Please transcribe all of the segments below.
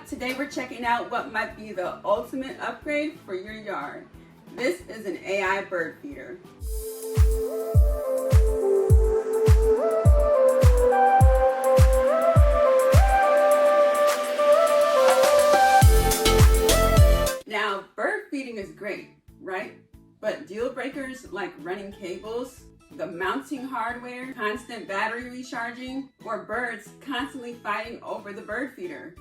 up? Today we're checking out what might be the ultimate upgrade for your yard. This is an AI bird feeder. Now, bird feeding is great, right? But deal breakers like running cables, the mounting hardware, constant battery recharging, or birds constantly fighting over the bird feeder,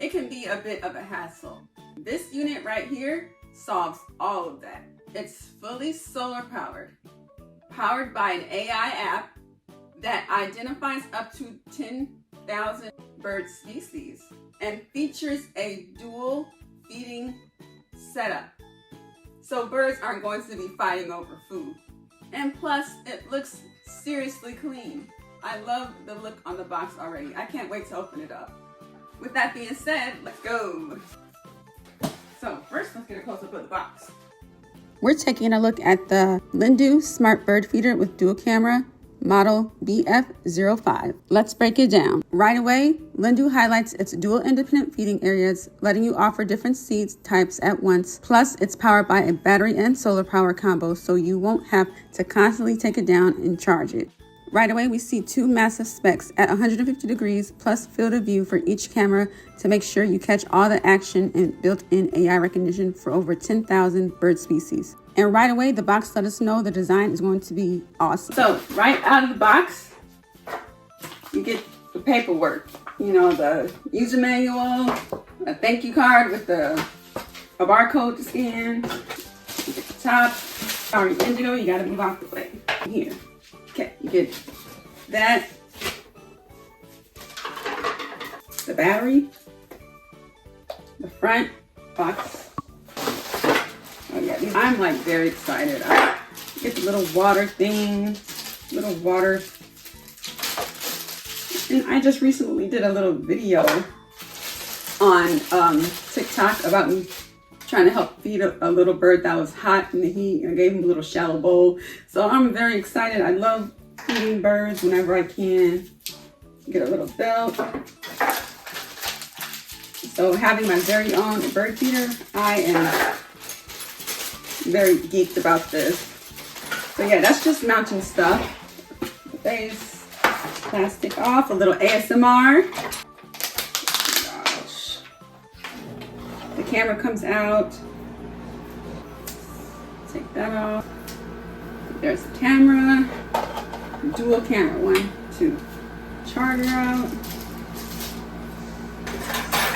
it can be a bit of a hassle. This unit right here solves all of that. It's fully solar powered by an AI app that identifies up to 10,000 bird species and features a dual feeding setup. So birds aren't going to be fighting over food. And plus, it looks seriously clean. I love the look on the box already. I can't wait to open it up. With that being said, let's go. So first, let's get a close-up of the box. We're taking a look at the LNDU Smart Bird Feeder with dual camera, model BF05. Let's break it down. Right away, LNDU highlights its dual independent feeding areas, letting you offer different seed types at once. Plus, it's powered by a battery and solar power combo, so you won't have to constantly take it down and charge it. Right away, we see two massive specs at 150 degrees plus field of view for each camera to make sure you catch all the action and built-in AI recognition for over 10,000 bird species. And right away, the box let us know the design is going to be awesome. So right out of the box, you get the paperwork. You know, the user manual, a thank you card with a barcode to scan. You get the top. Sorry, Indigo, you gotta move off the way. Here. Okay, you get that. The battery. The front box. Oh yeah, I'm like very excited. I get the little water thing, little water. And I just recently did a little video on TikTok about me trying to help feed a little bird that was hot in the heat. I gave him a little shallow bowl. So I'm very excited. I love feeding birds whenever I can. Get a little belt. So having my very own bird feeder, I am very geeked about this. So yeah, that's just mounting stuff. The base, plastic off, a little ASMR. Gosh. The camera comes out. Take that off. There's the camera. Dual camera, 1, 2. Charger out.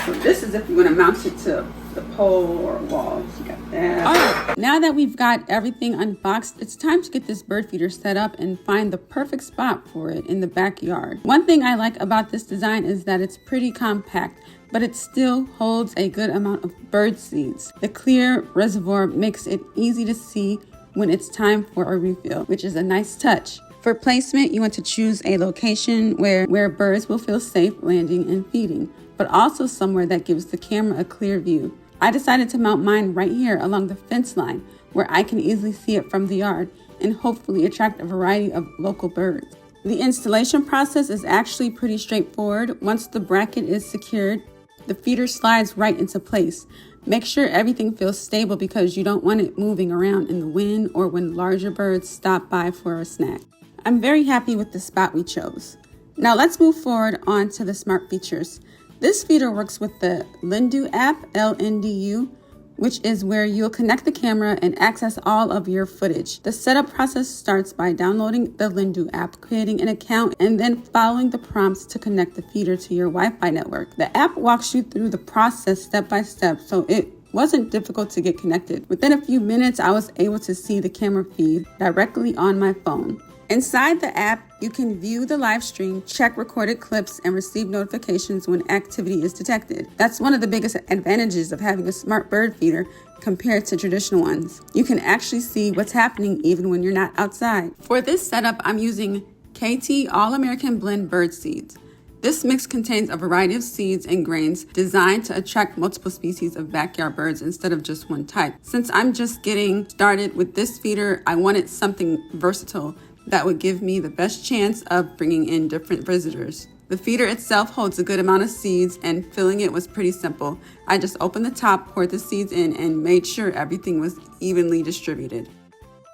So this is if you want to mount it to the pole or a wall. So you got that. All right, now that we've got everything unboxed, it's time to get this bird feeder set up and find the perfect spot for it in the backyard. One thing I like about this design is that it's pretty compact, but it still holds a good amount of bird seeds. The clear reservoir makes it easy to see when it's time for a refill, which is a nice touch. For placement, you want to choose a location where birds will feel safe landing and feeding, but also somewhere that gives the camera a clear view. I decided to mount mine right here along the fence line where I can easily see it from the yard and hopefully attract a variety of local birds. The installation process is actually pretty straightforward. Once the bracket is secured, the feeder slides right into place. Make sure everything feels stable because you don't want it moving around in the wind or when larger birds stop by for a snack. I'm very happy with the spot we chose. Now let's move forward on to the smart features. This feeder works with the LNDU app, LNDU, which is where you'll connect the camera and access all of your footage. The setup process starts by downloading the LNDU app, creating an account, and then following the prompts to connect the feeder to your Wi-Fi network. The app walks you through the process step by step, so it wasn't difficult to get connected. Within a few minutes, I was able to see the camera feed directly on my phone. Inside the app, you can view the live stream, check recorded clips, and receive notifications when activity is detected. That's one of the biggest advantages of having a smart bird feeder compared to traditional ones. You can actually see what's happening even when you're not outside. For this setup, I'm using KT All-American Blend bird seeds. This mix contains a variety of seeds and grains designed to attract multiple species of backyard birds instead of just one type. Since I'm just getting started with this feeder, I wanted something versatile that would give me the best chance of bringing in different visitors. The feeder itself holds a good amount of seeds, and filling it was pretty simple. I just opened the top, poured the seeds in, and made sure everything was evenly distributed.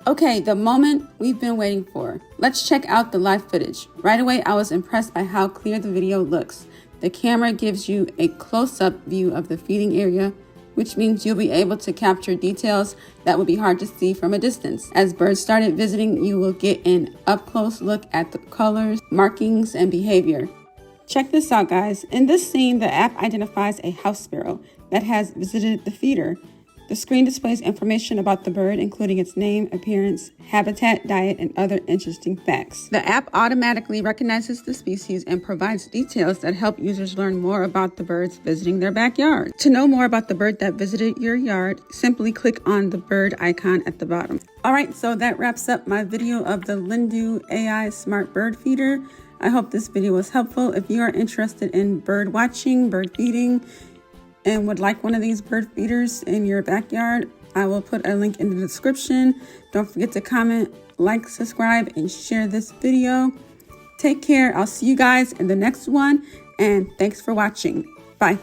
Okay, the moment we've been waiting for. Let's check out the live footage. Right away, I was impressed by how clear the video looks. The camera gives you a close-up view of the feeding area, which means you'll be able to capture details that would be hard to see from a distance. As birds started visiting, you will get an up-close look at the colors, markings, and behavior. Check this out, guys. In this scene, the app identifies a house sparrow that has visited the feeder. The screen displays information about the bird, including its name, appearance, habitat, diet, and other interesting facts. The app automatically recognizes the species and provides details that help users learn more about the birds visiting their backyard. To know more about the bird that visited your yard, simply click on the bird icon at the bottom. All right, so that wraps up my video of the LNDU AI Smart Bird Feeder. I hope this video was helpful. If you are interested in bird watching, bird feeding, and would like one of these bird feeders in your backyard, I will put a link in the description. Don't forget to comment, like, subscribe, and share this video. Take care. I'll see you guys in the next one, and thanks for watching. Bye.